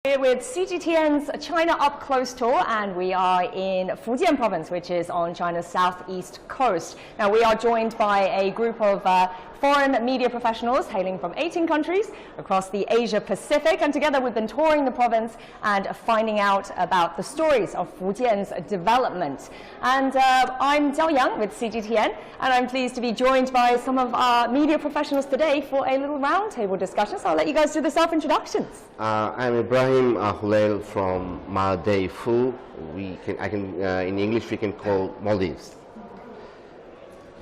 Here with CGTN's China Up Close tour, and we are in Fujian Province, which is on China's southeast coast. Now, we are joined by a group of foreign media professionals hailing from 18 countries across the Asia Pacific, and together we've been touring the province and finding out about the stories of Fujian's development. And I'm Jiao with CGTN, and I'm pleased to be joined by some of our media professionals today for a little roundtable discussion. So I'll let you guys do the self-introductions. I'm Ibrahim Hulail from Maldives. In English we can call Maldives.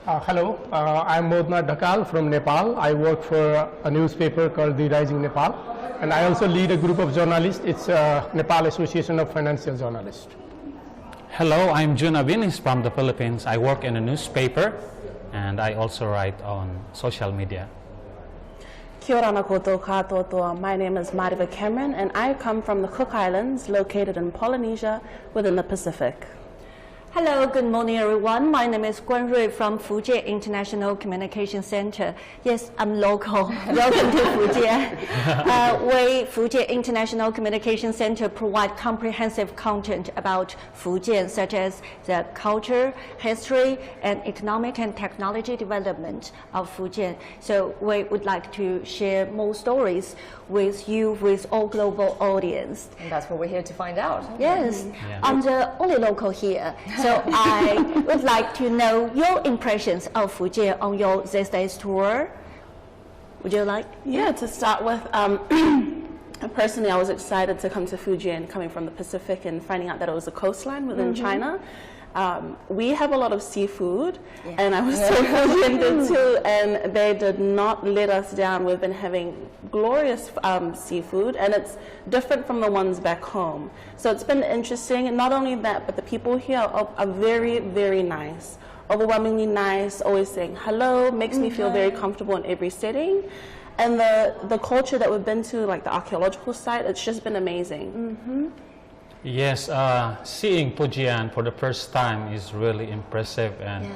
Hello, I'm Modna Dhakal from Nepal. I work for a newspaper called The Rising Nepal, and I also lead a group of journalists. It's Nepal Association of Financial Journalists. Hello, I'm Jun Avinis from the Philippines. I work in a newspaper, and I also write on social media. Kia ora koutou katoa. My name is Mariva Cameron, and I come from the Cook Islands, located in Polynesia within the Pacific. Hello, good morning everyone. My name is Guan Rui from Fujian International Communication Center. Yes, I'm local. Welcome to Fujian. We, Fujian International Communication Center, provide comprehensive content about Fujian, such as the culture, history, and economic and technology development of Fujian. So we would like to share more stories with you, with all global audience. And that's what we're here to find out. Yes, I'm the only local here. So I would like to know your impressions of Fujian on your these days tour. Would you like? Yeah, to start with, personally, I was excited to come to Fujian, coming from the Pacific and finding out that it was a coastline within China. We have a lot of seafood, and I was told Fujian did too, and they did not let us down. We've been having glorious seafood, and it's different from the ones back home. So it's been interesting, and not only that, but the people here are very, very nice, overwhelmingly nice, always saying hello, makes me feel very comfortable in every setting. And the culture that we've been to, like the archaeological site, it's just been amazing. Yes, seeing Fujian for the first time is really impressive, and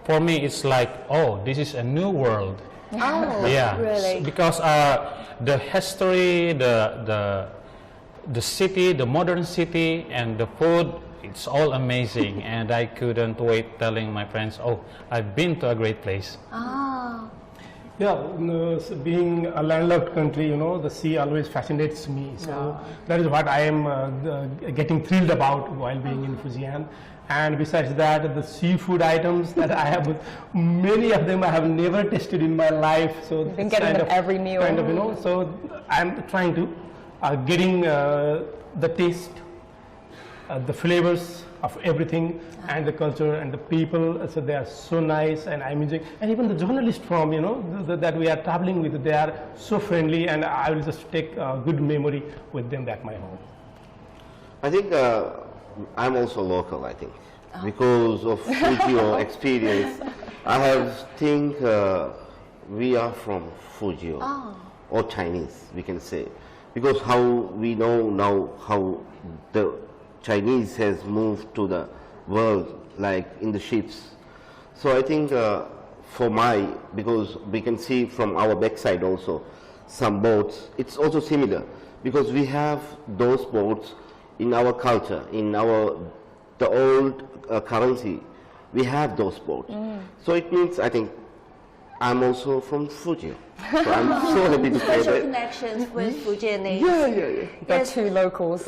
for me it's like, oh, this is a new world. Oh, yeah, really? Because the history, the city, the modern city, and the food, it's all amazing. And I couldn't wait telling my friends, oh, I've been to a great place. Yeah, so being a landlocked country, the sea always fascinates me. So that is what I am getting thrilled about while being in Fujian. And besides that, the seafood items that I have, many of them I have never tasted in my life. So you've been getting them every meal. So I'm trying to getting the taste, the flavors of everything, and the culture and the people. So they are so nice, and I'm enjoying. And even the journalists from that we are traveling with, they are so friendly, and I will just take a good memory with them back my home. I think I'm also local, I think, because of Fujio experience. I think we are from Fujio, or Chinese, we can say, because how we know now how the Chinese has moved to the world, like in the ships. So I think because we can see from our backside also some boats, it's also similar, because we have those boats in our culture, in the old currency, we have those boats. So it means, I think, I'm also from Fujian. So I'm so happy to say that. Special connections with Fujianese. Yeah. They're two locals.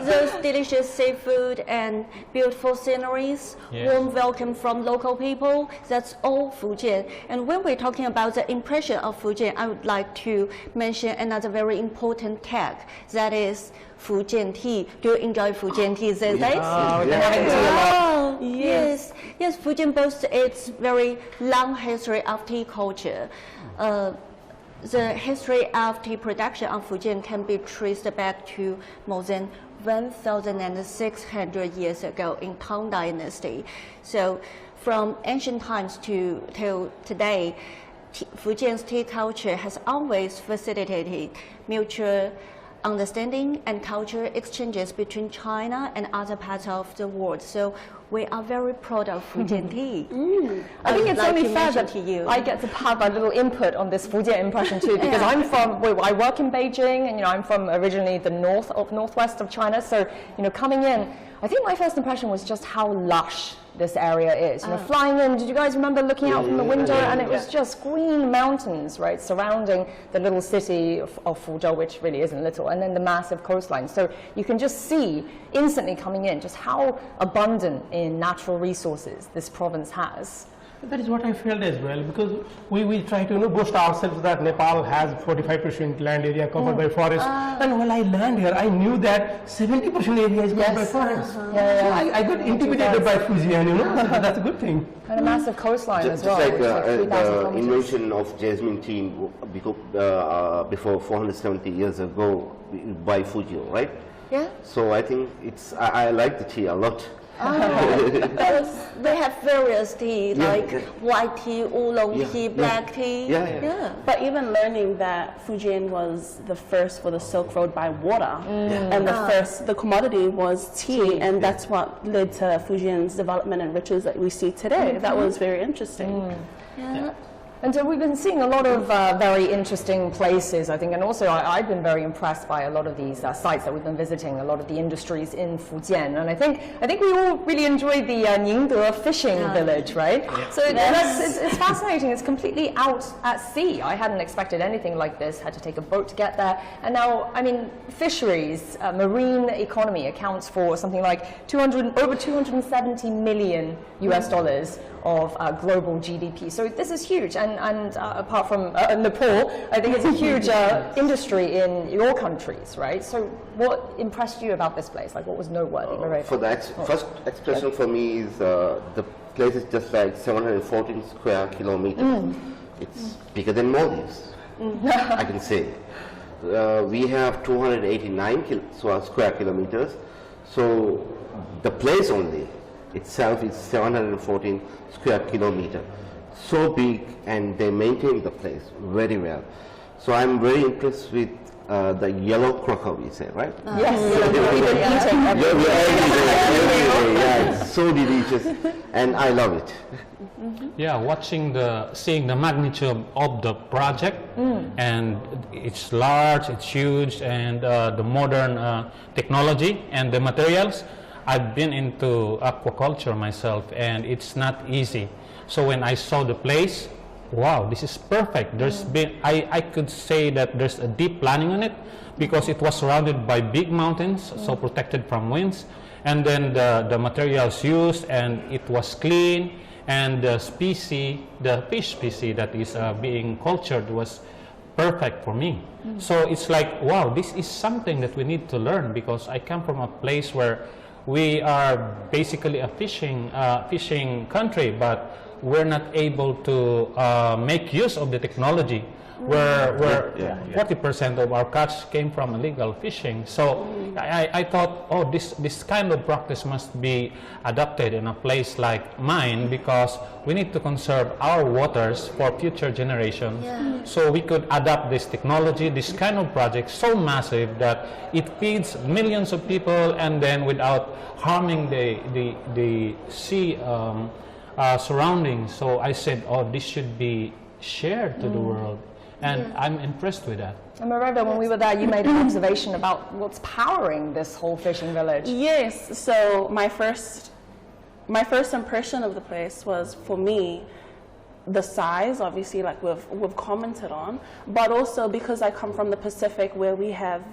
Those delicious seafood and beautiful sceneries, warm welcome from local people, that's all Fujian. And when we're talking about the impression of Fujian, I would like to mention another very important tag, that is Fujian tea. Do you enjoy Fujian tea these days? We've been having tea a lot. Yes, Fujian boasts its very long history of tea culture. The history of tea production of Fujian can be traced back to more than 1,600 years ago in Tang Dynasty. So from ancient times till today, Fujian's tea culture has always facilitated mutual understanding and cultural exchanges between China and other parts of the world. So we are very proud of Fujian tea. I think it's like only to fair mention that to you. I get to have a little input on this Fujian impression too, because Yeah. I'm from, I work in Beijing, and I'm from originally the northwest of China. So coming in, I think my first impression was just how lush this area is. Flying in, did you guys remember looking out from the window? And it was just green mountains, right, surrounding the little city of Fuzhou, which really isn't little, and then the massive coastline. So you can just see instantly coming in just how abundant in natural resources this province has. That is what I felt as well, because we try to boast ourselves that Nepal has 45% land area covered by forest. And when I land here, I knew that 70% area is covered by forest. So I got intimidated by Fujian, so that's a good thing. And a massive coastline as Just well. like which is like 3,000 the kilometers. invention of jasmine tea before 470 years ago by Fujian, right? Yeah. So I think I like the tea a lot. They have various tea, like white tea, oolong tea, black tea. Yeah. But even learning that Fujian was the first for the Silk Road by water, and the commodity was tea, and that's what led to Fujian's development and riches that we see today. That was very interesting. And so we've been seeing a lot of very interesting places, I think, and also I've been very impressed by a lot of these sites that we've been visiting, a lot of the industries in Fujian. And I think we all really enjoyed the Ningde fishing village, right? So it's fascinating. It's completely out at sea. I hadn't expected anything like this. Had to take a boat to get there. And now, I mean, fisheries, marine economy accounts for something like over 270 million US dollars of global GDP. So this is huge, and apart from Nepal, I think it's a huge industry in your countries, right? So what impressed you about this place? Like, what was noteworthy? For the first expression for me is the place is just like 714 square kilometers. It's bigger than Maldives, I can say. We have 289 square kilometers, so the place only itself is 714 square kilometer. So big, and they maintain the place very well. So I'm very impressed with the yellow crocker, we say, right? Yes, It's so delicious, and I love it. Yeah, seeing the magnitude of the project, and it's large, it's huge, and the modern technology and the materials. I've been into aquaculture myself, and it's not easy. So when I saw the place, wow, this is perfect. I could say that there's a deep planning on it, because it was surrounded by big mountains, so protected from winds. And then the materials used, and it was clean, and the fish species that is being cultured was perfect for me. So it's like, wow, this is something that we need to learn, because I come from a place where we are basically a fishing country, but we're not able to make use of the technology. Where 40% of our catch came from illegal fishing. So I thought, oh, this kind of practice must be adopted in a place like mine, because we need to conserve our waters for future generations. So we could adapt this technology, this kind of project, so massive that it feeds millions of people, and then without harming the sea surroundings. So I said, oh, this should be shared to the world. And I'm impressed with that. And Moreover, when we were there, you made an observation about what's powering this whole fishing village. Yes, so my first impression of the place was, for me, the size, obviously, like we've commented on, but also because I come from the Pacific, where we have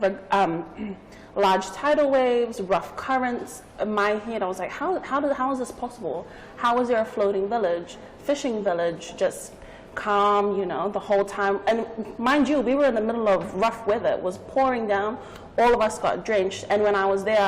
large tidal waves, rough currents. In my head, I was like, how is this possible? How is there a floating village, fishing village, just calm, the whole time? And mind you, we were in the middle of rough weather. It was pouring down. All of us got drenched. And when I was there,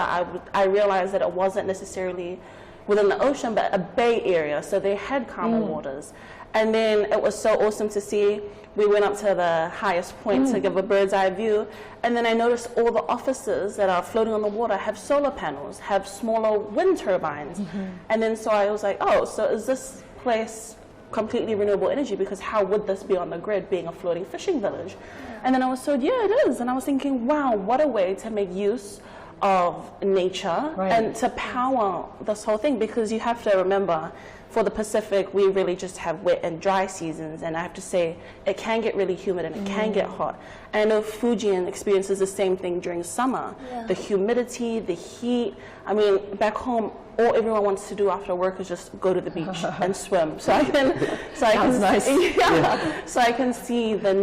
I realized that it wasn't necessarily within the ocean, but a bay area. So they had calmer waters. And then it was so awesome to see. We went up to the highest point to give a bird's eye view. And then I noticed all the offices that are floating on the water have solar panels, have smaller wind turbines. And then so I was like, oh, so is this place completely renewable energy? Because how would this be on the grid, being a floating fishing village? And then I was told, yeah, it is. And I was thinking, wow, what a way to make use of nature Right. and to power this whole thing, because you have to remember, for the Pacific, we really just have wet and dry seasons, and I have to say, it can get really humid and it can get hot. And I know Fujian experiences the same thing during summer. The humidity, the heat. I mean, back home, all everyone wants to do after work is just go to the beach and swim. So I can nice. so I can see the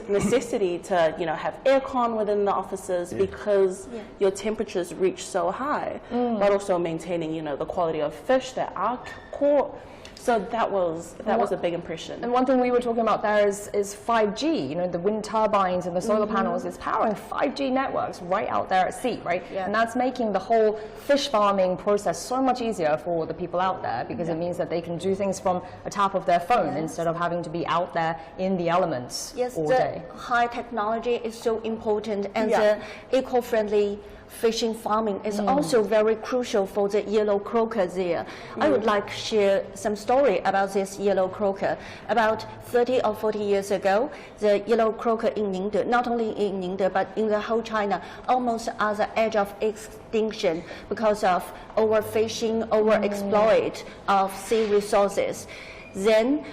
necessity to, you know, have aircon within the offices because your temperatures reach so high, but also maintaining, you know, the quality of fish that are caught. So that was a big impression. And one thing we were talking about there is 5G. You know, the wind turbines and the solar panels is powering 5G networks right out there at sea, right? Yeah. And that's making the whole fish farming process so much easier for the people out there, because it means that they can do things from a tap of their phone instead of having to be out there in the elements all day. High technology is so important, and the eco-friendly fishing farming is also very crucial for the yellow croaker there. I would like to share some story about this yellow croaker. About 30 or 40 years ago, the yellow croaker in Ningde, not only in Ningde but in the whole China, almost at the edge of extinction because of overfishing, overexploit of sea resources. Then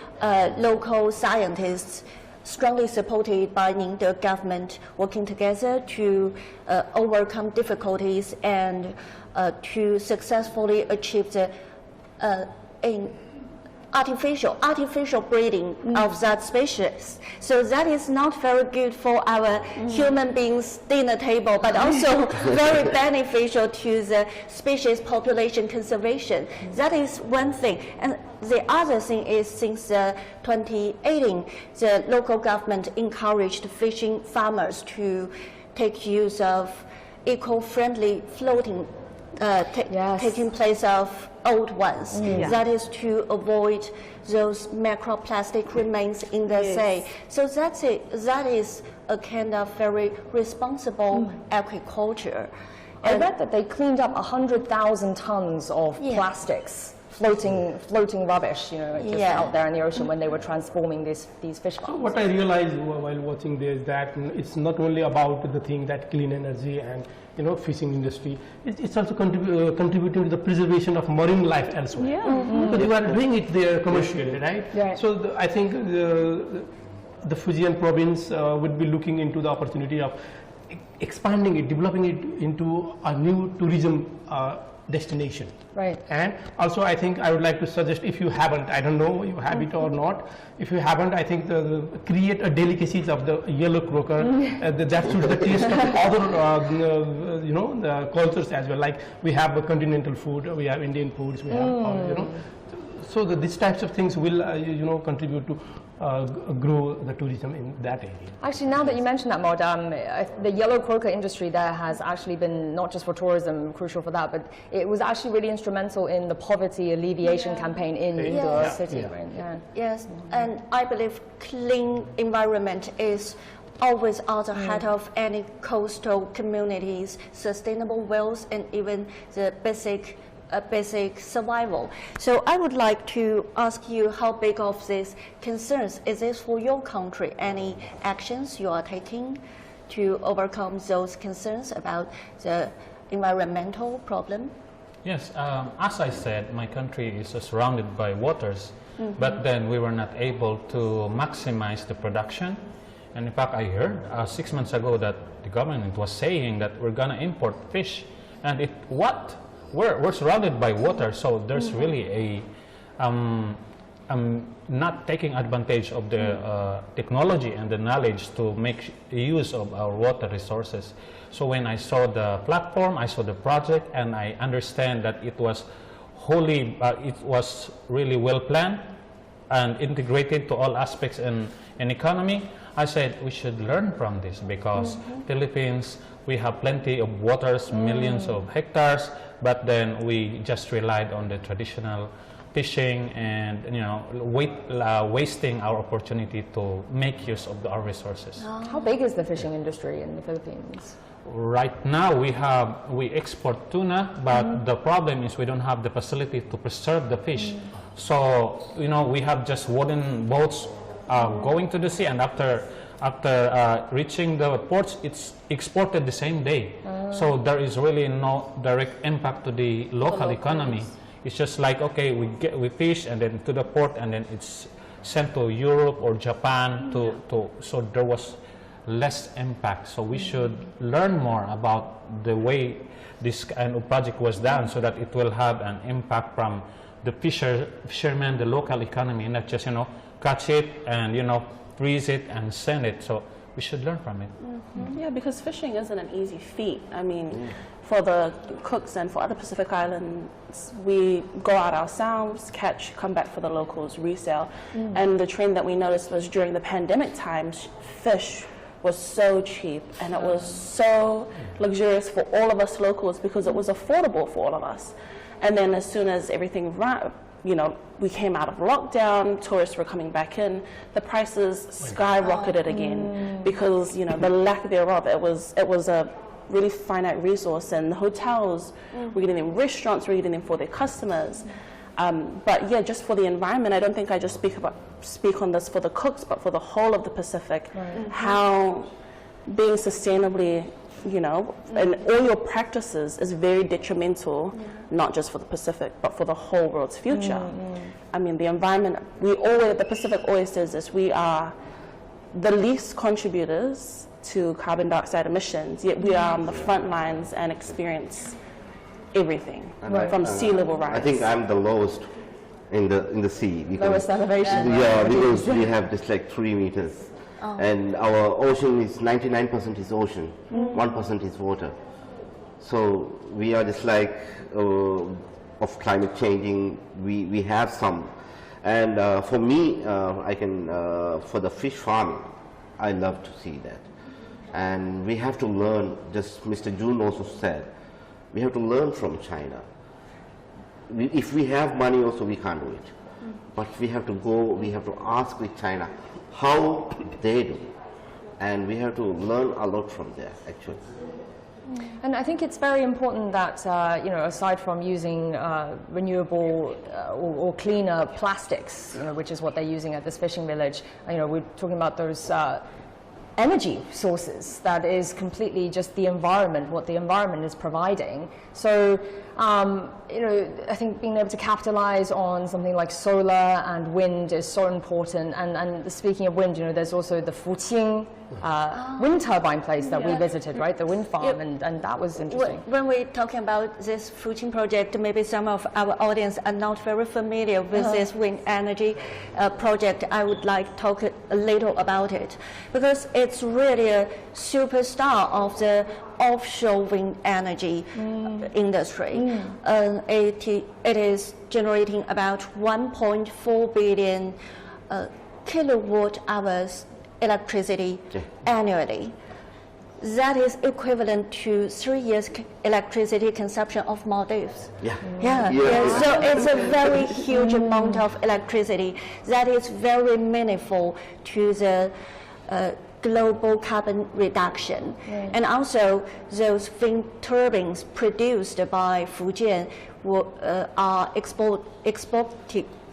local scientists, strongly supported by Ningde government, working together to overcome difficulties and to successfully achieve the artificial breeding of that species. So that is not very good for our human beings' dinner table, but also very beneficial to the species population conservation. That is one thing. And the other thing is, since 2018, the local government encouraged fishing farmers to take use of eco-friendly floating taking place of old ones. That is to avoid those microplastic remains in the sea. So that is a kind of very responsible agriculture. I read that they cleaned up 100,000 tons of plastics, floating rubbish, you know, just out there in the ocean when they were transforming these fish farms. So what I realized while watching this, that it's not only about the thing that clean energy and, you know, fishing industry. It's also contributing to the preservation of marine life elsewhere. Because you are doing it there commercially, right? So I think the Fujian province would be looking into the opportunity of expanding it, developing it into a new tourism destination. Right. And also I think I would like to suggest, if you haven't, I don't know you have it or not, if you haven't, I think create a delicacies of the yellow croaker that suits the taste of other you know, the cultures as well. Like we have a continental food, we have Indian foods, we have you know, so these types of things will you know, contribute to grow the tourism in that area. Actually, now that you mentioned that, Maud, the yellow croaker industry there has actually been, not just for tourism, crucial for that, but it was actually really instrumental in the poverty alleviation campaign in the city. Right? Yes, and I believe clean environment is always at the heart of any coastal community's sustainable wealth and even the basic survival. So I would like to ask you, how big of these concerns is this for your country? Any actions you are taking to overcome those concerns about the environmental problem? Yes, as I said, my country is surrounded by waters, but then we were not able to maximize the production. And in fact, I heard 6 months ago that the government was saying that we're gonna import fish, and we're surrounded by water, so there's really a not taking advantage of the technology and the knowledge to make use of our water resources. So when I saw the platform, I saw the project, and I understand that it was really well planned and integrated to all aspects in economy. I said we should learn from this, because Philippines, we have plenty of waters, millions of hectares, but then we just relied on the traditional fishing and, you know, wasting our opportunity to make use of our resources. How big is the fishing industry in the Philippines? Right now we export tuna, but the problem is we don't have the facility to preserve the fish. So, you know, we have just wooden boats going to the sea, and after after reaching the ports, it's exported the same day. So there is really no direct impact to the local economy. It's just like, okay, we fish and then to the port and then it's sent to Europe or Japan so there was less impact. So we should learn more about the way this kind of project was done so that it will have an impact from the fishermen, the local economy, not just, catch it and, freeze it and send it. So we should learn from it. Yeah, because fishing isn't an easy feat. I mean, for the cooks and for other Pacific Islands, we go out ourselves, catch, come back for the locals, resell. And the trend that we noticed was during the pandemic times, fish was so cheap and it was so luxurious for all of us locals because it was affordable for all of us. And then as soon as everything, we came out of lockdown, tourists were coming back in, the prices skyrocketed again because, the lack thereof, it was a really finite resource, and the hotels were getting them, restaurants were getting them for their customers. But yeah, just for the environment, I don't think I just speak on this for the cooks, but for the whole of the Pacific, how being sustainably, and all your practices is very detrimental, not just for the Pacific, but for the whole world's future. I mean, the environment, the Pacific always says this, we are the least contributors to carbon dioxide emissions, yet we are on the front lines and experience everything from sea level rise. I think I'm the lowest in the sea. Lowest elevation. Yeah, because we have just like 3 meters. And our ocean is 99% is ocean, 1% is water. So we are just like of climate changing, we have some. And for me, for the fish farming, I love to see that. And we have to learn, just Mr. Jun also said, we have to learn from China. If we have money also, we can't do it. But we have to ask with China how they do. And we have to learn a lot from there, actually. And I think it's very important that, aside from using renewable or cleaner plastics, which is what they're using at this fishing village, we're talking about those energy sources that is completely just the environment, what the environment is providing. So, I think being able to capitalize on something like solar and wind is so important. And speaking of wind, there's also the Fujian wind turbine place that we visited, right? The wind farm, and that was interesting. When we're talking about this Fujian project, maybe some of our audience are not very familiar with this wind energy project. I would like to talk a little about it because it's really a superstar of the offshore wind energy industry. It is generating about 1.4 billion kilowatt hours electricity annually. That is equivalent to 3 years electricity consumption of Maldives. So it's a very huge amount of electricity that is very meaningful to the global carbon reduction. And also those wind turbines produced by Fujian are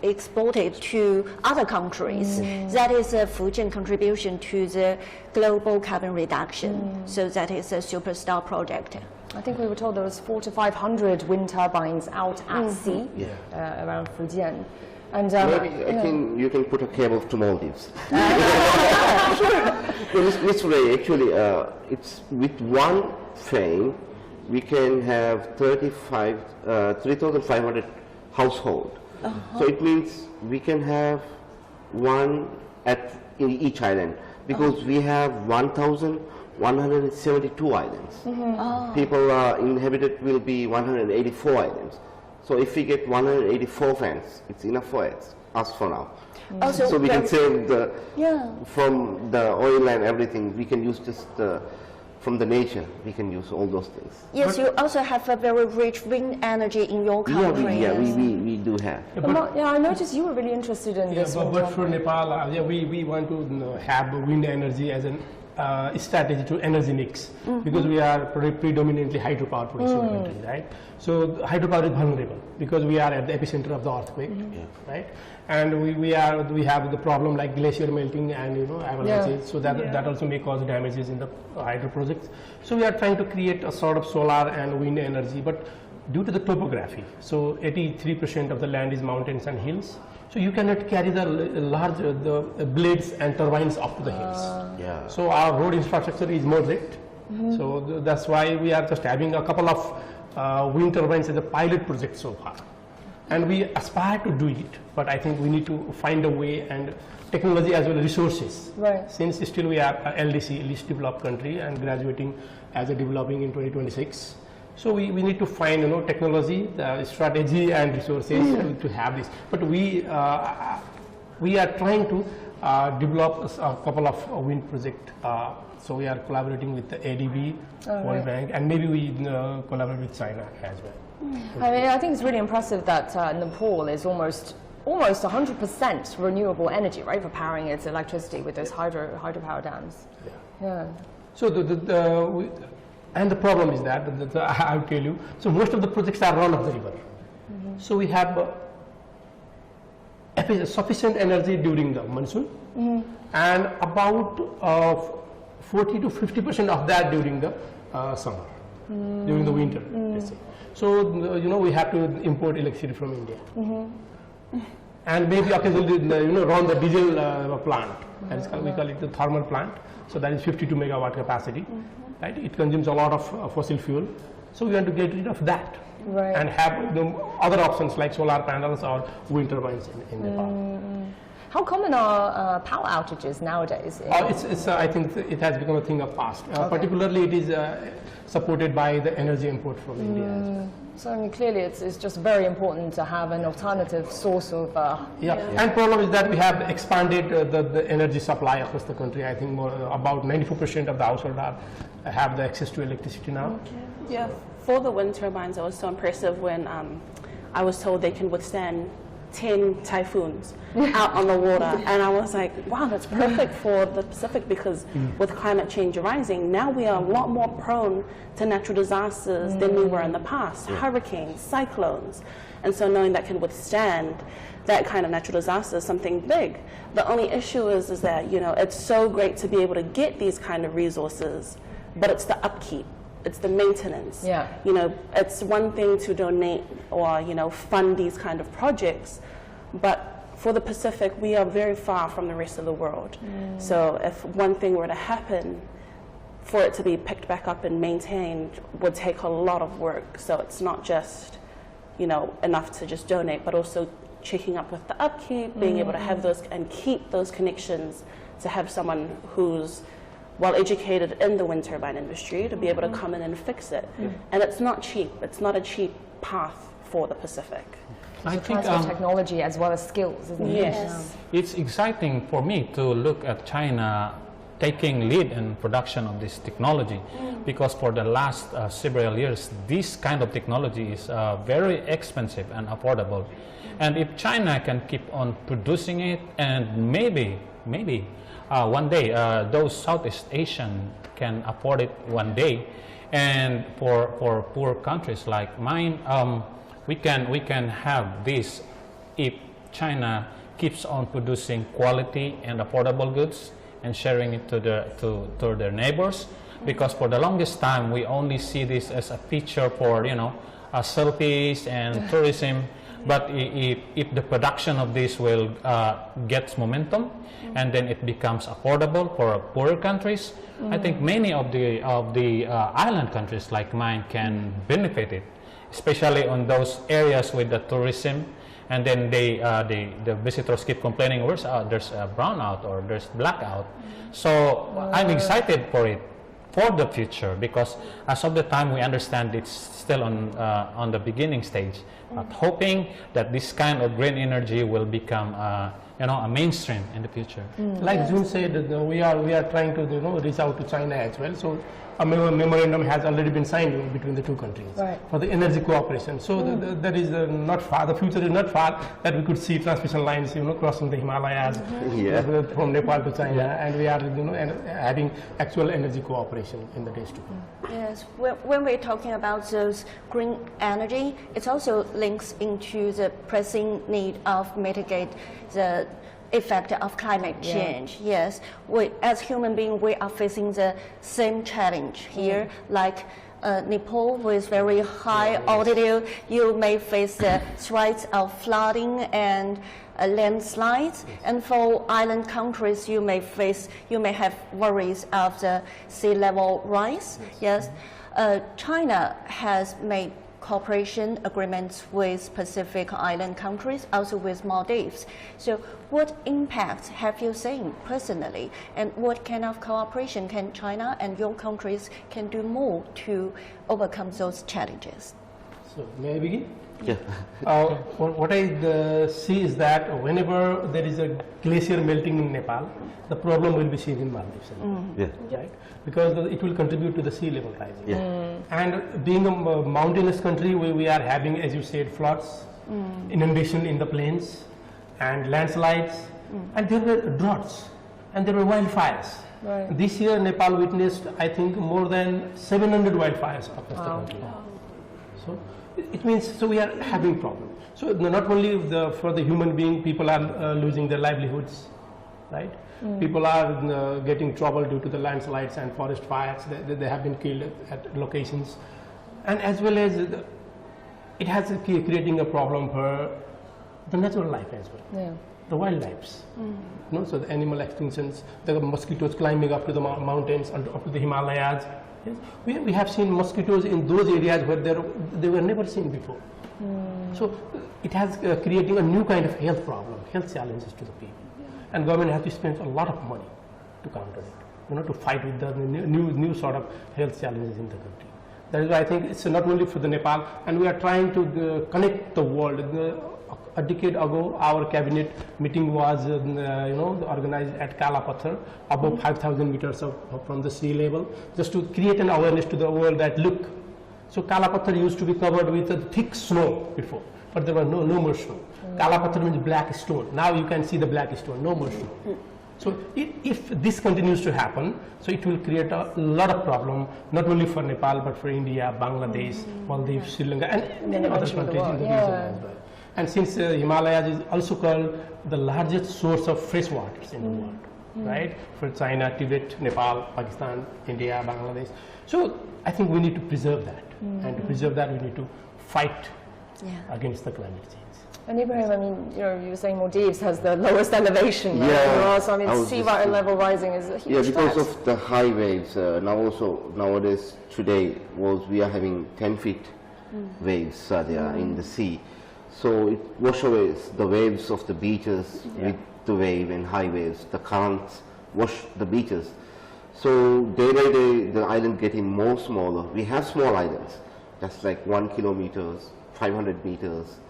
exported to other countries. That is a Fujian contribution to the global carbon reduction. So that is a superstar project. I think we were told there was 400 to 500 wind turbines out at sea around Fujian. And maybe I think you can put a cable to Maldives. Miss Ray, actually, it's with one frame we can have 3,500 household. So it means we can have one in each island because we have 1,172 islands. People inhabited will be 184 islands. So if we get 184 fans, it's enough for us for now. So we can save from the oil and everything. We can use just from the nature. We can use all those things. Yes, you also have a very rich wind energy in your country. We do have. I noticed you were really interested in this. But for Nepal, we want to have wind energy as an strategy to energy mix, because we are predominantly hydropower producing country, right? So hydropower is vulnerable because we are at the epicenter of the earthquake, right? And we have the problem like glacier melting and avalanches, so that also may cause damages in the hydro projects. So we are trying to create a sort of solar and wind energy, but due to the topography, so 83% of the land is mountains and hills. So you cannot carry the large blades and turbines up to the hills. So our road infrastructure is moderate. So that's why we are just having a couple of wind turbines as a pilot project so far. And we aspire to do it, but I think we need to find a way, and technology as well as resources. Right. Since still we are a LDC, least developed country, and graduating as a developing in 2026. So we need to find technology, strategy and resources to have this. But we are trying to develop a couple of wind projects. So we are collaborating with the ADB, World Bank, and maybe we collaborate with China as well. I mean, I think it's really impressive that Nepal is almost 100% renewable energy, right, for powering its electricity with those hydropower dams. Yeah. So and the problem is that, I'll tell you, so most of the projects are run of the river. So we have sufficient energy during the monsoon, and about 40 to 50% of that during the summer, during the winter, let's say. So we have to import electricity from India, and maybe occasionally run the diesel plant. We call it the thermal plant. So that is 52 megawatt capacity. Right? It consumes a lot of fossil fuel. So we want to get rid of that, and have other options like solar panels or wind turbines in Nepal. How common are power outages nowadays? I think it has become a thing of past. Particularly, it is supported by the energy import from India as well. So I mean, clearly, it's just very important to have an alternative source of. And problem is that we have expanded the energy supply across the country. I think about 94% of the households have the access to electricity now. Yeah, for the wind turbines, it was so impressive when I was told they can withstand 10 typhoons out on the water, and I was like, wow, that's perfect for the Pacific, because with climate change rising, now we are a lot more prone to natural disasters than we were in the past, hurricanes, cyclones, and so knowing that can withstand that kind of natural disaster is something big. The only issue is that it's so great to be able to get these kind of resources, but it's the upkeep. It's the maintenance. It's one thing to donate or fund these kind of projects, but for the Pacific, we are very far from the rest of the world. So if one thing were to happen, for it to be picked back up and maintained would take a lot of work. So it's not just enough to just donate, but also checking up with the upkeep, being able to have those and keep those connections, to have someone who's well educated in the wind turbine industry to be able to come in and fix it. And it's not cheap. It's not a cheap path for the Pacific. I think technology as well as skills, isn't it? Yes. It's exciting for me to look at China taking lead in production of this technology, because for the last several years, this kind of technology is very expensive and affordable. And if China can keep on producing it, and maybe one day those Southeast Asian can afford it one day, and for poor countries like mine, we can have this if China keeps on producing quality and affordable goods and sharing it to their neighbors. Because for the longest time we only see this as a feature for selfies and tourism. But if the production of this will gets momentum, and then it becomes affordable for poorer countries, I think many of the island countries like mine can benefit it, especially on those areas with the tourism. And then the visitors keep complaining, there's a brownout or there's blackout. So I'm excited for it, for the future, because as of the time we understand it's still on the beginning stage, but hoping that this kind of green energy will become a mainstream in the future. Like June said, we are trying to reach out to China as well. So a memorandum has already been signed between the two countries for the energy cooperation. So that is not far. The future is not far that we could see transmission lines crossing the Himalayas from Nepal to China, and we are having actual energy cooperation in the days to come. Yes, when we're talking about those green energy, it also links into the pressing need of mitigate the effect of climate change. Yes, we as human beings, we are facing the same challenge here, like Nepal with very high altitude, you may face the threats of flooding and landslides, and for island countries you may have worries of the sea level rise. Yes, China has made cooperation agreements with Pacific Island countries, also with Maldives. So what impact have you seen personally, and what kind of cooperation can China and your countries can do more to overcome those challenges? So may I begin? Yeah. What I see is that whenever there is a glacier melting in Nepal, the problem will be seen in Maldives. Right? Because it will contribute to the sea level rising. And being a mountainous country, we are having, as you said, floods, inundation in the plains, and landslides, and there were droughts, and there were wildfires. This year, Nepal witnessed, I think, more than 700 wildfires across the country. So it means, so we are having problems. So not only for the human being, people are losing their livelihoods, right? People are getting trouble due to the landslides and forest fires. They have been killed at locations, and as well as it has creating a problem for the natural life as well, the wildlife. So the animal extinctions, the mosquitoes climbing up to the mountains, up to the Himalayas. Yes. We have seen mosquitoes in those areas where they were never seen before. So it has creating a new kind of health problem, health challenges to the people. And government has to spend a lot of money to counter it, to fight with the new sort of health challenges in the country. That is why I think it's not only for the Nepal, and we are trying to connect the world. A decade ago, our cabinet meeting was organized at Kalapathar, above 5,000 meters from the sea level, just to create an awareness to the world that look. So Kalapathar used to be covered with a thick snow before, but there was no more snow. Kalapathar means black stone. Now you can see the black stone, no more snow. So if this continues to happen, so it will create a lot of problem, not only for Nepal, but for India, Bangladesh, Maldives, Sri Lanka, and many other countries in the region as well. And since Himalayas is also called the largest source of fresh waters in the world, right? For China, Tibet, Nepal, Pakistan, India, Bangladesh. So I think we need to preserve that. And to preserve that, we need to fight against the climate change. And Ibrahim, I mean, you were saying Maldives has the lowest elevation, right? Yeah, So I mean, sea level rising is a huge because threat. of the high waves. Nowadays, today we are having 10 feet waves there in the sea. So it washes away the waves of the beaches with the wave and high waves. The currents wash the beaches. So day by day, the island getting more smaller. We have small islands, just like 1 kilometer, 500 meters,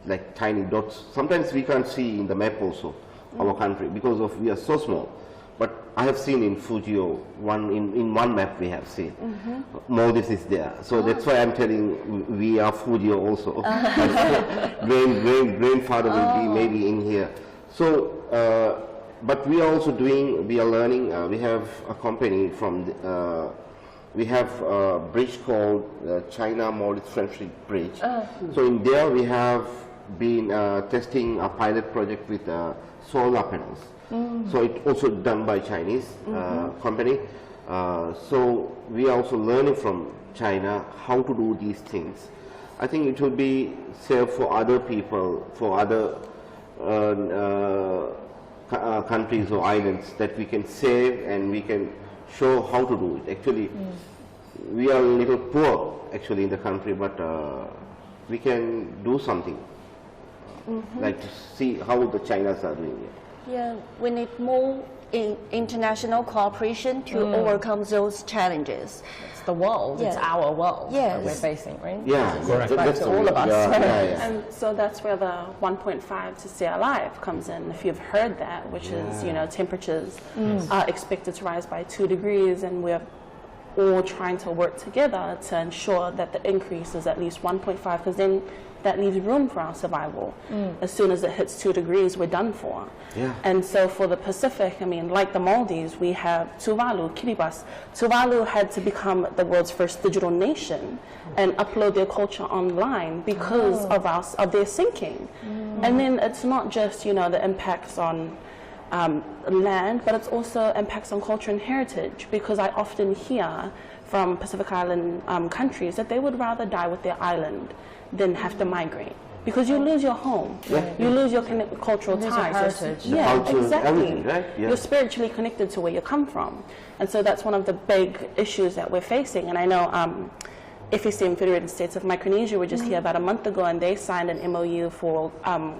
like tiny dots. Sometimes we can't see in the map also our country because of we are so small. But I have seen in Fujio, in one map we have seen. Maldives is there. So that's why I'm telling we are Fujio also. Grandfather will be maybe in here. So, but we are also we are learning, we have a company from, we have a bridge called China-Maldives Friendship Bridge. So in there we have been testing a pilot project with solar panels. So it's also done by Chinese company. So we are also learning from China how to do these things. I think it will be safe for other people, for other countries or islands that we can save and we can show how to do it. Actually, we are a little poor actually in the country, but we can do something. Like to see how the Chinas are doing it. Yeah, we need more international cooperation to overcome those challenges. the world. It's Yeah. our world that Yes. we're facing, right? Yeah, Correct. Back to all of us. And so that's where the 1.5 to stay alive comes in. If you've heard that, which is, you know, temperatures are expected to rise by 2 degrees, and we're all trying to work together to ensure that the increase is at least 1.5, because then that leaves room for our survival. As soon as it hits 2 degrees, we're done for. Yeah. And so for the Pacific, I mean, like the Maldives, we have Tuvalu, Kiribati. Tuvalu had to become the world's first digital nation and upload their culture online because of their sinking. And then it's not just, you know, the impacts on land, but it's also impacts on culture and heritage, because I often hear from Pacific Island countries that they would rather die with their island than have to migrate, because you lose your home, you lose your cultural lose your ties. heritage. Yeah, culture, exactly. everything, right? Yeah. You're spiritually connected to where you come from, and so that's one of the big issues that we're facing. And I know FSM, Federated States of Micronesia, were just here about a month ago, and they signed an MOU for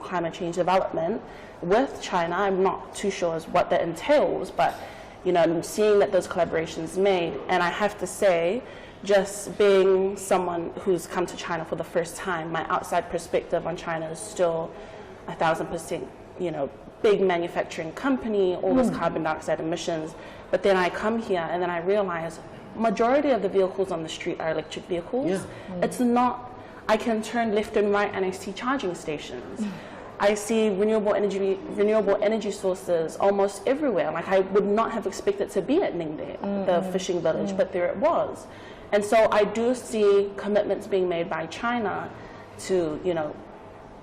climate change development with China. I'm not too sure as what that entails, but you know, I'm seeing that those collaborations made, and I have to say, just being someone who's come to China for the first time, my outside perspective on China is still 1,000%, you know, big manufacturing company, all this carbon dioxide emissions. But then I come here and then I realize majority of the vehicles on the street are electric vehicles. Yeah. It's not, I can turn left and right and I see charging stations. I see renewable energy sources almost everywhere. Like, I would not have expected to be at Ningde, the fishing village, but there it was. And so I do see commitments being made by China to, you know,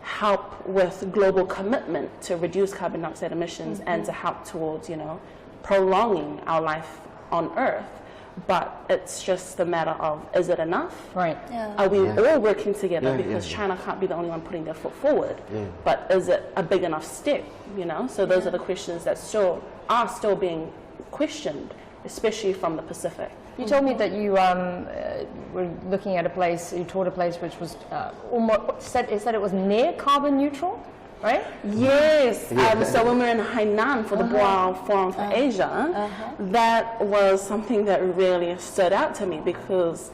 help with global commitment to reduce carbon dioxide emissions and to help towards, you know, prolonging our life on Earth. But it's just a matter of, is it enough? Right. Yeah. Are we all working together? Yeah, Because yeah. China can't be the only one putting their foot forward. Yeah. But is it a big enough step? You know. So those are the questions that still being questioned, especially from the Pacific. You told me that you were looking at a place, you toured a place which was almost, it said it was near carbon neutral, right? Yes. So when we were in Hainan for the Boao Forum for Asia, that was something that really stood out to me, because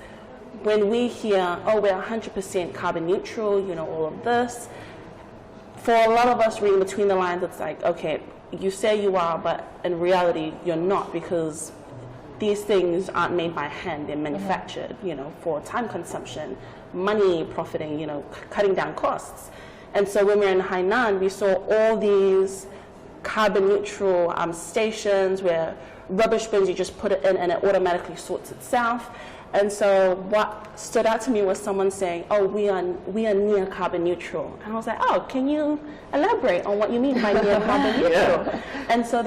when we hear, oh, we're 100% carbon neutral, you know, all of this, for a lot of us reading between the lines, it's like, okay, you say you are, but in reality, you're not, because these things aren't made by hand, they're manufactured, you know, for time consumption, money profiting, you know, cutting down costs. And so when we were in Hainan, we saw all these carbon neutral stations where rubbish bins, you just put it in and it automatically sorts itself. And so what stood out to me was someone saying, oh, we are near carbon neutral. And I was like, oh, can you elaborate on what you mean by near carbon neutral? And so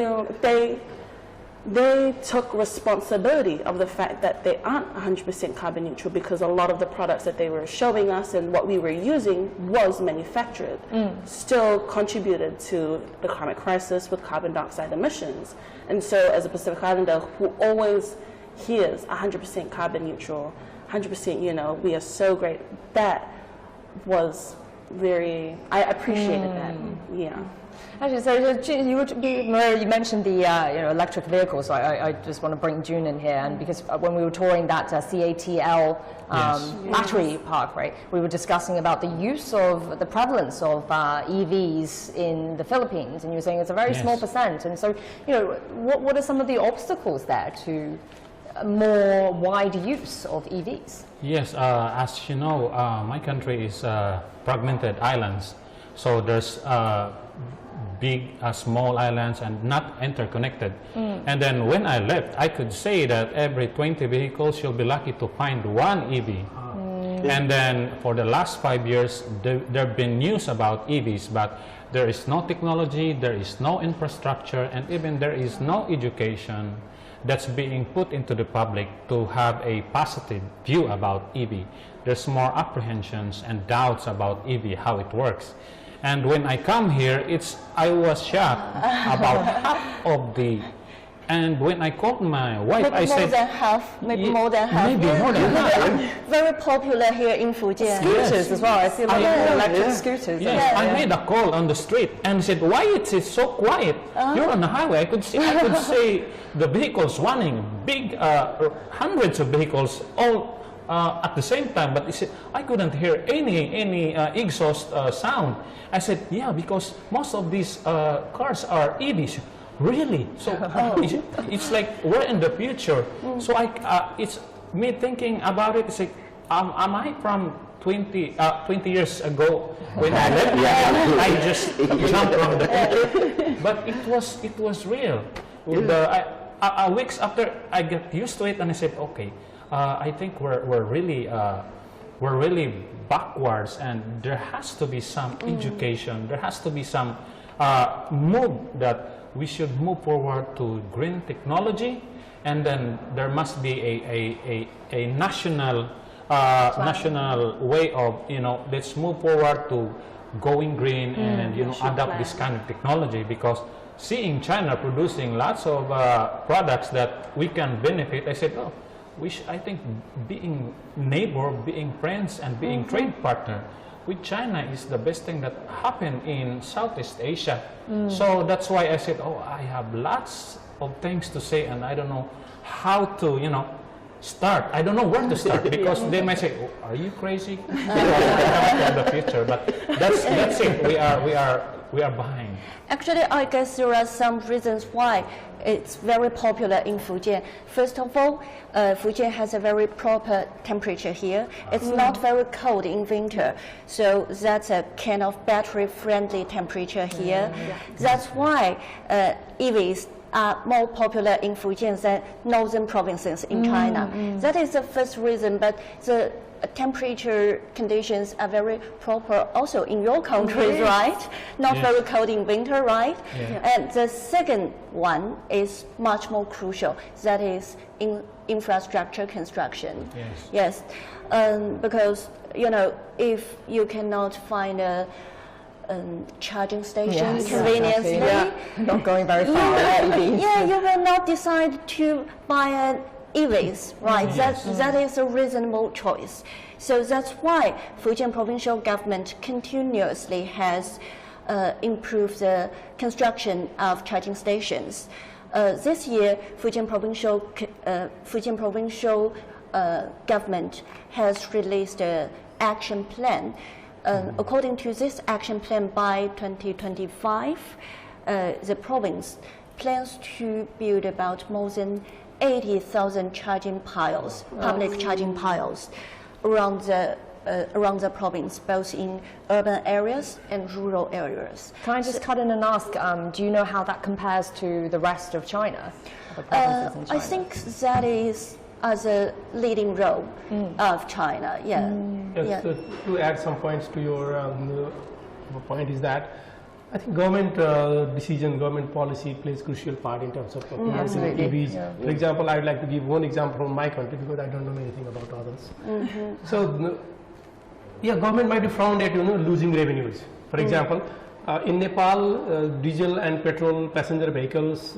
they took responsibility of the fact that they aren't 100% carbon neutral, because a lot of the products that they were showing us and what we were using was manufactured, still contributed to the climate crisis with carbon dioxide emissions. And so as a Pacific Islander who always hears 100% carbon neutral, 100%, you know, we are so great, that was very, I appreciated that, yeah. Actually, so you mentioned the electric vehicles. So I just want to bring June in here, and because when we were touring that CATL battery park, right, we were discussing about the use of the prevalence of EVs in the Philippines, and you were saying it's a very small percent. And so, you know, what are some of the obstacles there to more wide use of EVs? Yes, as you know, my country is fragmented islands, so there's big, small islands and not interconnected. And then when I left, I could say that every 20 vehicles you'll be lucky to find one EV. And then for the last 5 years, there have been news about EVs, but there is no technology, there is no infrastructure, and even there is no education that's being put into the public to have a positive view about EV. There's more apprehensions and doubts about EV, how it works. And when I come here, I was shocked about half of the And when I called my wife, Maybe I more said, than half. Maybe Ye- more than half. maybe more than half. Very popular here in Fujian. Scooters as well. I see a lot of electric scooters. Yes, I made a call on the street and said, why it is so quiet? You're on the highway. I could see the vehicles running, big, hundreds of vehicles all at the same time. But he said, I couldn't hear any exhaust sound. I said, yeah, because most of these cars are EVs. Really? So it's like we're in the future. So it's me thinking about it. It's like, am I from 20 years ago when I left? I just jumped from the future. But it was real. Weeks after I got used to it, and I said, okay, I think we're really backwards, and there has to be some education. There has to be some move that we should move forward to green technology, and then there must be a national way of, let's move forward to going green and adopt this kind of technology, because seeing China producing lots of products that we can benefit, I said, oh, I think being neighbor, being friends, and being trade partner with China is the best thing that happened in Southeast Asia. So that's why I said, oh, I have lots of things to say, and I don't know how to, start. I don't know where to start, because they might say, oh, are you crazy? In the future, but that's it. We are behind. Actually, I guess there are some reasons why it's very popular in Fujian. First of all, Fujian has a very proper temperature here. It's not very cold in winter, so that's a kind of battery-friendly temperature here. That's why EVs are more popular in Fujian than northern provinces in China. That is the first reason, but the temperature conditions are very proper also in your countries, right? Not very cold in winter, right? And the second one is much more crucial. That is in infrastructure construction. Yes, because if you cannot find a charging station conveniently, not going very far. you will not decide to buy an EVs, right? That is a reasonable choice. So that's why Fujian provincial government continuously has improved the construction of charging stations. This year, Fujian provincial government has released an action plan. According to this action plan, by 2025, the province plans to build about more than 80,000 charging piles, public charging piles, around the province, both in urban areas and rural areas. Can I just cut in and ask, do you know how that compares to the rest of China? The provinces in China? I think that is as a leading role of China. Yes, so to add some points to your point is that I think government decision, government policy plays crucial part in terms of promoting EVs. For example, I would like to give one example from my country, because I don't know anything about others. So, government might be frowned at losing revenues. For example, in Nepal, diesel and petrol passenger vehicles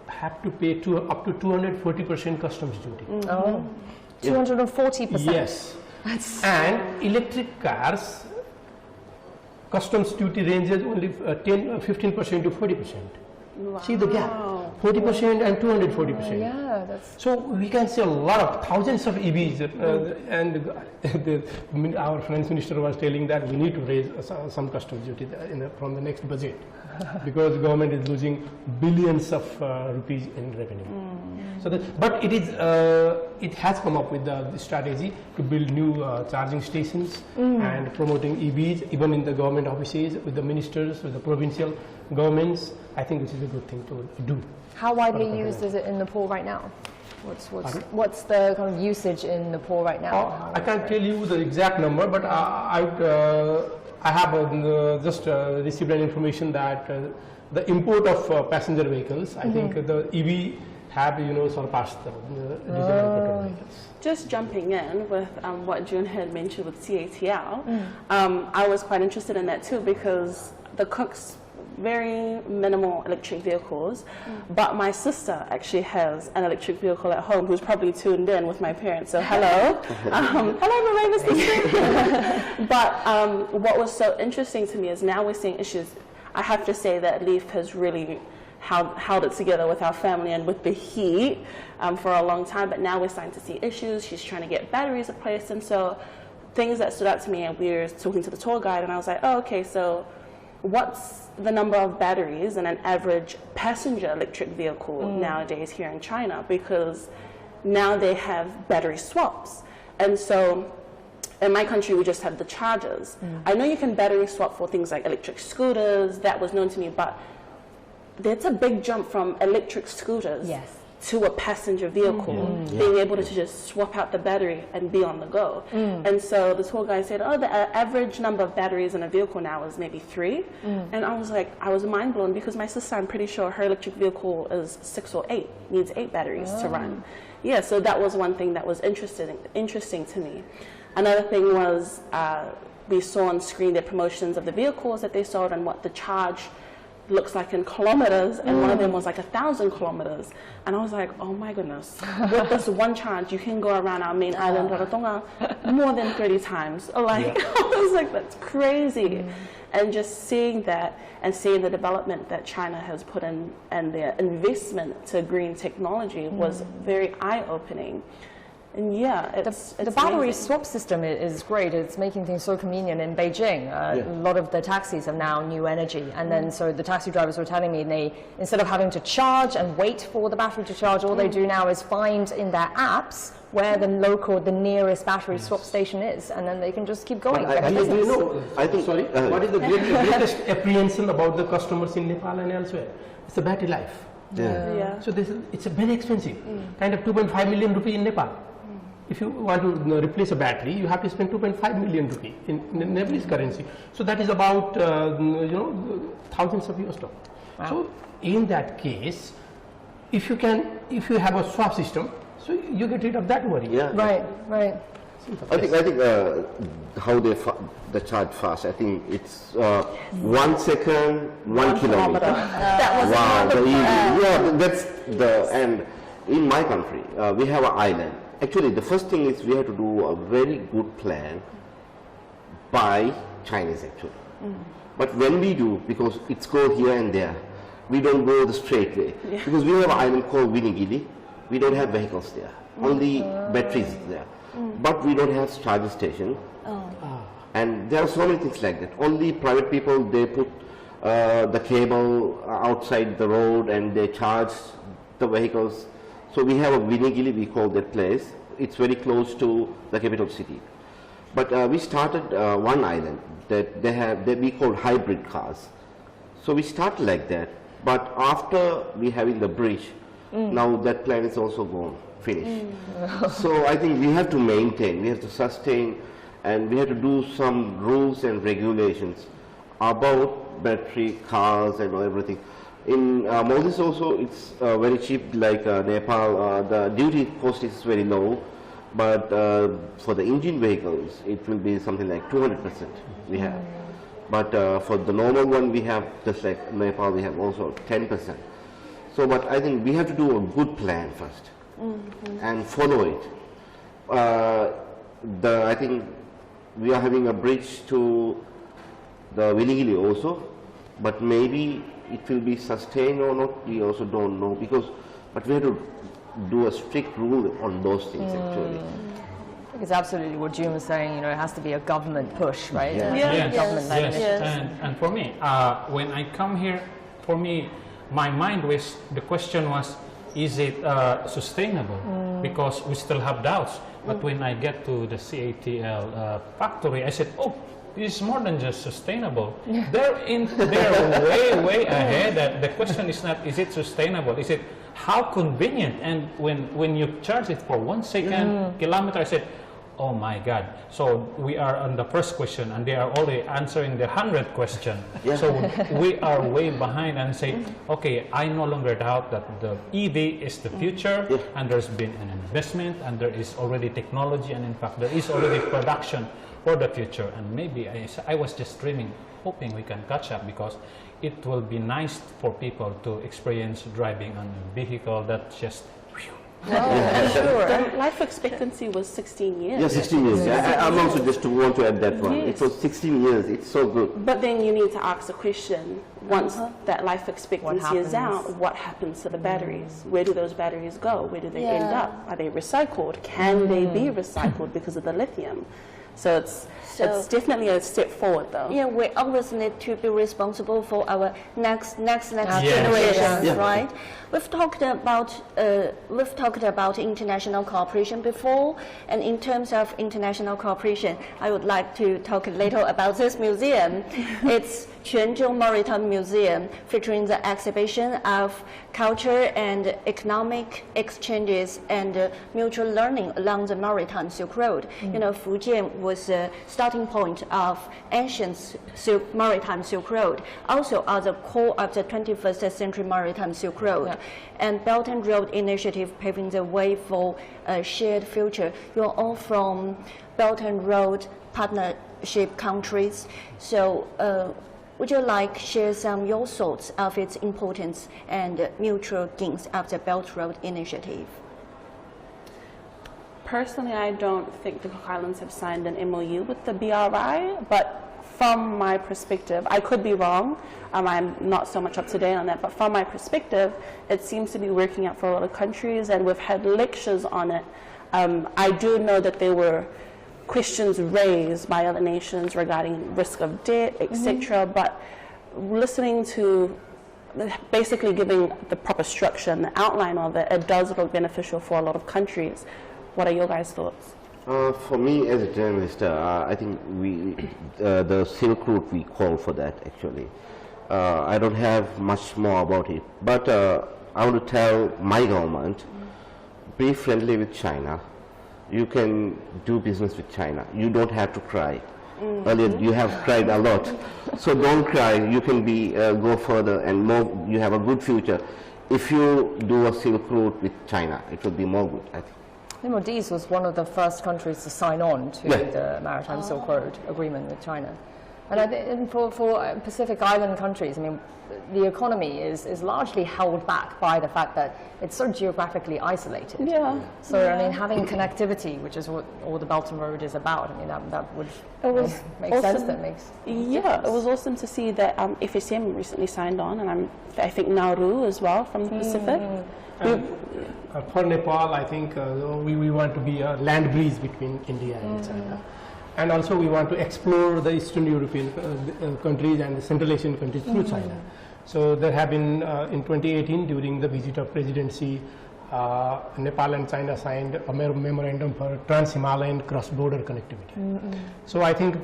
have to pay up to 240% customs duty. 240%? Yes. And electric cars, customs duty ranges only 15% to 40%. Wow. See the gap, 40% and 240%. Yeah, that's... So we can see a lot of thousands of EVs, and our finance minister was telling that we need to raise some customs duty from the next budget, because government is losing billions of rupees in revenue. So but it has come up with the strategy to build new charging stations and promoting EVs, even in the government offices, with the ministers, with the provincial governments. I think this is a good thing to do. How widely used is it in Nepal right now? What's the kind of usage in Nepal right now? I can't tell you the exact number, but I have just received an information that the import of passenger vehicles, I think the EV have surpassed the diesel and petrol vehicles. Just jumping in with what June had mentioned with CGTN, I was quite interested in that too, because the cooks very minimal electric vehicles. But my sister actually has an electric vehicle at home who's probably tuned in with my parents. So hello. Hello, my sister. But what was so interesting to me is now we're seeing issues. I have to say that Leaf has really held it together with our family and with the heat for a long time, but now we're starting to see issues. She's trying to get batteries replaced, and so things that stood out to me, and we were talking to the tour guide, and I was like, oh, okay, so what's the number of batteries in an average passenger electric vehicle nowadays here in China? Because now they have battery swaps. And so in my country, we just have the chargers. I know you can battery swap for things like electric scooters. That was known to me, but that's a big jump from electric scooters to a passenger vehicle, being able to just swap out the battery and be on the go. And so the tour guide said, oh, the average number of batteries in a vehicle now is maybe 3. And I was like, I was mind blown, because my sister, I'm pretty sure her electric vehicle is 6 or 8, needs 8 batteries to run. Yeah, so that was one thing that was interesting to me. Another thing was we saw on screen the promotions of the vehicles that they sold and what the charge looks like in kilometers, and one of them was like 1,000 kilometers. And I was like, oh my goodness, with this one charge, you can go around our main island, Rarotonga, more than 30 times. Like, I was like, that's crazy. And just seeing that and seeing the development that China has put in and their investment to green technology was very eye-opening. And yeah, the battery amazing. swap system is great. It's making things so convenient in Beijing. A lot of the taxis are now new energy, and then so the taxi drivers were telling me they, instead of having to charge and wait for the battery to charge, all they do now is find in their apps where the nearest battery swap station is, and then they can just keep going. I think, Sorry, what is the greatest apprehension about the customers in Nepal and elsewhere? It's the battery life. So it's a very expensive, kind of 2.5 million rupee in Nepal. If you want to replace a battery, you have to spend 2.5 million rupee in Nepalese currency. So that is about thousands of US dollars. Wow. So in that case, if you have a swap system, so you get rid of that worry. Right. I think how they charge fast. I think it's 1 second, 1 kilometer. That was that's the end. In my country, we have an island. Actually, the first thing is we have to do a very good plan by Chinese actually. But when we do, because it's go here and there, we don't go the straight way. Because we have an island called Winigili. We don't have vehicles there, only batteries there. But we don't have charging station. And there are so many things like that. Only private people, they put the cable outside the road and they charge the vehicles. So we have a Winigili, we call that place. It's very close to the capital city. But we started one island that we call hybrid cars. So we started like that. But after we having the bridge, now that plan is also gone, finished. So I think we have to maintain, we have to sustain, and we have to do some rules and regulations about battery cars and everything. In Maldives also, it's very cheap, like Nepal, the duty cost is very low, but for the engine vehicles, it will be something like 200% we have. But for the normal one, we have, just like Nepal, we have also 10%. So, but I think we have to do a good plan first and follow it. I think we are having a bridge to the Winigili also, but maybe it will be sustained or not, we also don't know, but we have to do a strict rule on those things actually. It's absolutely what June was saying, it has to be a government push, right? And for me, when I come here, for me, my mind was, the question was, is it sustainable? Because we still have doubts. But when I get to the CATL factory, I said, oh, it's more than just sustainable. They're way ahead. The question is not, is it sustainable? Is it how convenient? And when you charge it for 1 second kilometer, I said, oh my God. So we are on the first question and they are already answering the 100th question. So we are way behind and say, okay, I no longer doubt that the EV is the future and there's been an investment and there is already technology and in fact there is already production for the future. And maybe I was just dreaming, hoping we can catch up, because it will be nice for people to experience driving on a vehicle that just Sure. The life expectancy was 16 years. Yeah, 16 years. I'm also just want to add that one. Yes. It was 16 years. It's so good. But then you need to ask the question, once that life expectancy is out, what happens to the batteries? Where do those batteries go? Where do they end up? Are they recycled? Can they be recycled because of the lithium? So it's definitely a step forward, though. Yeah, we always need to be responsible for our next generations, Yeah. right? We've talked about international cooperation before, and in terms of international cooperation, I would like to talk a little about this museum. It's Quanzhou Maritime Museum, featuring the exhibition of culture and economic exchanges and mutual learning along the maritime Silk Road. You know, Fujian was the starting point of ancient maritime Silk Road, also at the core of the 21st century maritime Silk Road. And Belt and Road Initiative paving the way for a shared future. You're all from Belt and Road partnership countries, so would you like share some your thoughts of its importance and mutual gains of the Belt Road Initiative? Personally, I don't think the Cook Islands have signed an MOU with the BRI, but from my perspective, I could be wrong, I'm not so much up to date on that, but from my perspective, it seems to be working out for a lot of countries, and we've had lectures on it. I do know that there were questions raised by other nations regarding risk of debt, etc., but listening to basically giving the proper structure and the outline of it, it does look beneficial for a lot of countries. What are your guys' thoughts? For me as a journalist, I think the Silk Route, we call for that actually. I don't have much more about it, but I want to tell my government, be friendly with China. You can do business with China. You don't have to cry. Earlier you have cried a lot, so don't cry. You can go further and more. You have a good future. If you do a Silk Route with China, it will be more good, I think. Maldives was one of the first countries to sign on to the Maritime Silk Road Agreement with China. And I think for Pacific Island countries, I mean, the economy is largely held back by the fact that it's so geographically isolated. Yeah. So, I mean, having connectivity, which is what all the Belt and Road is about, I mean, that would make sense. That makes it was awesome to see that FSM recently signed on, and I think Nauru as well from the Pacific. For Nepal, I think we want to be a land bridge between India and China. And also we want to explore the Eastern European countries and the Central Asian countries through China. So there have been, in 2018, during the visit of presidency, Nepal and China signed a memorandum for trans-Himalayan cross-border connectivity. So I think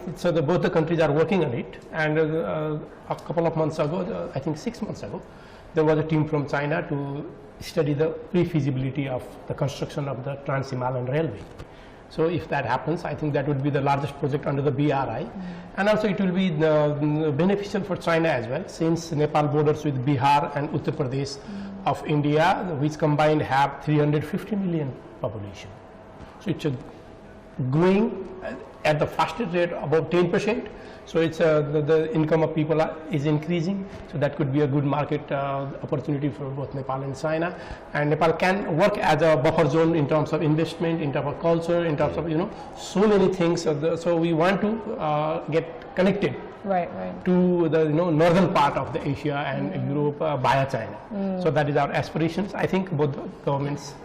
both the countries are working on it. And a couple of months ago, I think 6 months ago, there was a team from China to study the pre-feasibility of the construction of the trans-Himalayan railway. So if that happens, I think that would be the largest project under the BRI. And also it will be beneficial for China as well, since Nepal borders with Bihar and Uttar Pradesh of India, which combined have 350 million population. So it's growing at the fastest rate, about 10%. So it's the income of people is increasing. So that could be a good market opportunity for both Nepal and China. And Nepal can work as a buffer zone in terms of investment, in terms of culture, in terms of so many things. So we want to get connected to the northern part of the Asia and Europe via China. So that is our aspirations. I think both governments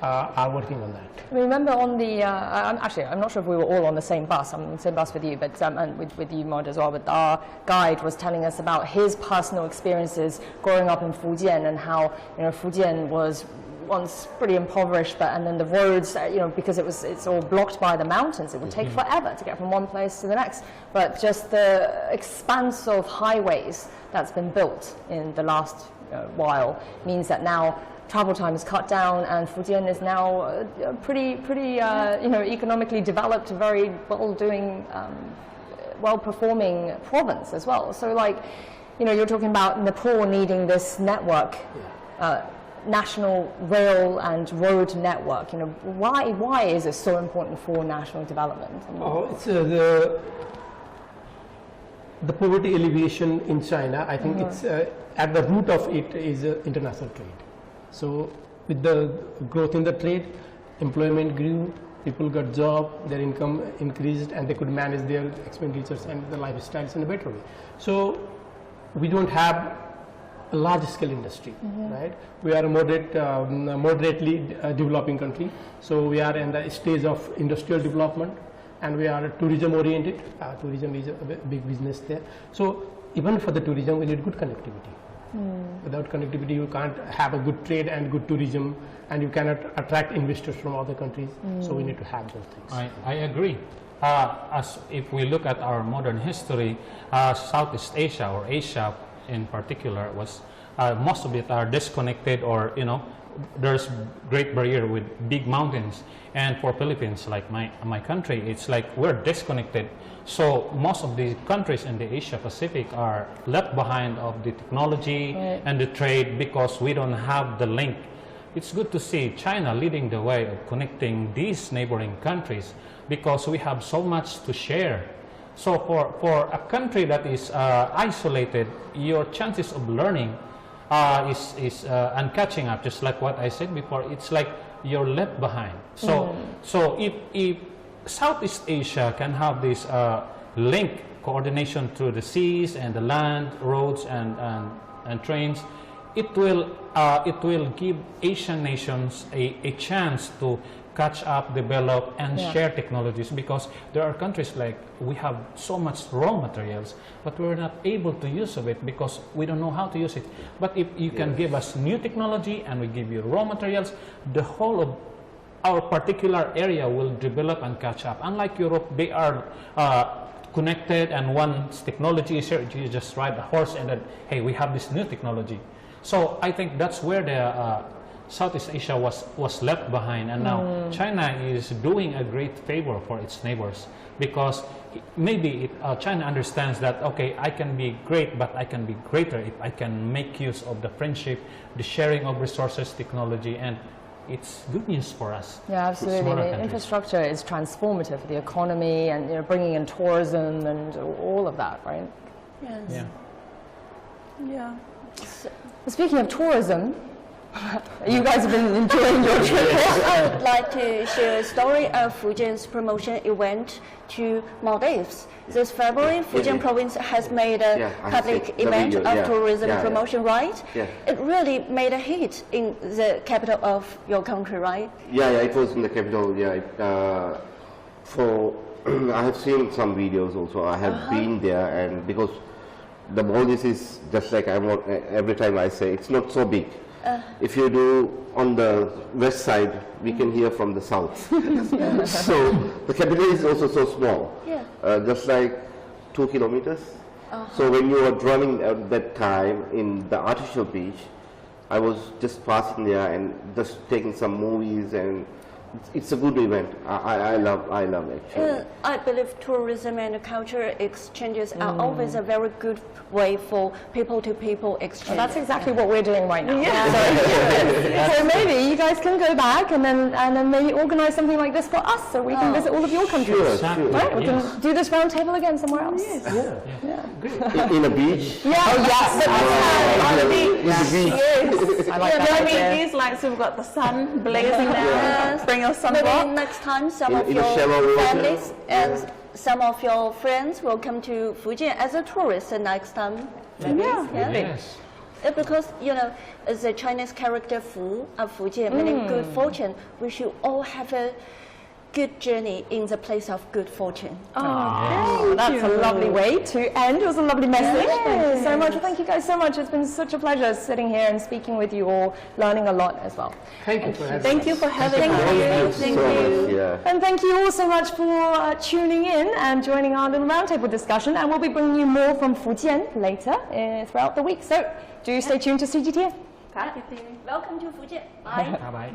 are working on that. I remember on the, I'm not sure if we were all on the same bus. I'm on the same bus with you, but and with you, Mod, as well. But our guide was telling us about his personal experiences growing up in Fujian and how Fujian was once pretty impoverished, and then the roads, because it's all blocked by the mountains, it would take forever to get from one place to the next. But just the expanse of highways that's been built in the last while means that now travel time is cut down, and Fujian is now a pretty economically developed, very well-doing, well-performing province as well. So, you're talking about Nepal needing this network, national rail and road network. Why is it so important for national development? It's, the, the poverty alleviation in China, I think it's at the root of it is international trade. So with the growth in the trade, employment grew, people got job, their income increased, and they could manage their expenditures and the lifestyles in a better way. So we don't have a large scale industry, right? We are a moderately developing country. So we are in the stage of industrial development, and we are tourism oriented. Tourism is a big business there. So even for the tourism, we need good connectivity. Without connectivity, you can't have a good trade and good tourism, and you cannot attract investors from other countries. So we need to have those things. I agree. As if we look at our modern history, Southeast Asia or Asia in particular was most of it are disconnected, or there's great barrier with big mountains. And for Philippines, like my country, it's like we're disconnected. So most of the countries in the Asia Pacific are left behind of the technology and the trade because we don't have the link. It's good to see China leading the way of connecting these neighboring countries because we have so much to share. So for a country that is isolated, your chances of learning and catching up, just like what I said before, it's like you're left behind. So if Southeast Asia can have this link coordination through the seas and the land, roads and trains, it will give Asian nations a chance to catch up, develop, and share technologies, because there are countries like we have so much raw materials, but we're not able to use of it because we don't know how to use it. But if you can give us new technology and we give you raw materials, the whole of our particular area will develop and catch up. Unlike Europe, they are connected, and once technology is here, you just ride a horse and then, hey, we have this new technology. So I think that's where the Southeast Asia was left behind, and now China is doing a great favor for its neighbors, because maybe China understands that, okay, I can be great, but I can be greater if I can make use of the friendship, the sharing of resources, technology, and it's good news for us. Yeah, absolutely. The infrastructure is transformative for the economy, and bringing in tourism and all of that, right? Yes. Yeah. Speaking of tourism, you guys have been enjoying your trip. I would like to share a story of Fujian's promotion event to Maldives. This February, Fujian Province has made a public event of tourism promotion, right? Yeah. It really made a hit in the capital of your country, right? Yeah, it was in the capital. Yeah, I have seen some videos also. I have been there, and because the Maldives is just like every time I say, it's not so big. If you do on the west side, we can hear from the south. So the capital is also so small, just like 2 kilometers. So when you are driving at that time in the artificial beach, I was just passing there and just taking some movies, and it's a good event. I love actually. I believe tourism and culture exchanges are always a very good way for people-to-people exchange. Well, that's exactly what we're doing right now. So maybe you guys can go back and then maybe organize something like this for us, so we can visit all of your countries. Sure. Right? We can do this round table again somewhere else. In a beach. Yeah. Oh yes. In the beach. Yes. I like that idea. These lights, we've got the sun blazing down. Bring your Maybe sunblock. next time some of In your a shallow water. families and some of your friends will come to Fujian as a tourist next time. Yes. Because, the Chinese character Fu of Fujian, meaning good fortune, we should all have a good journey in the place of good fortune. Oh, that's a lovely way to end. It was a lovely message. Thank you so much. Well, thank you guys so much. It's been such a pleasure sitting here and speaking with you all, learning a lot as well. Thank you for having us. Thank you for having us. Thank you so much. Yeah. And thank you all so much for tuning in and joining our little roundtable discussion. And we'll be bringing you more from Fujian later throughout the week. So do stay tuned to CGTN. Welcome to Fujian. Bye. Bye-bye.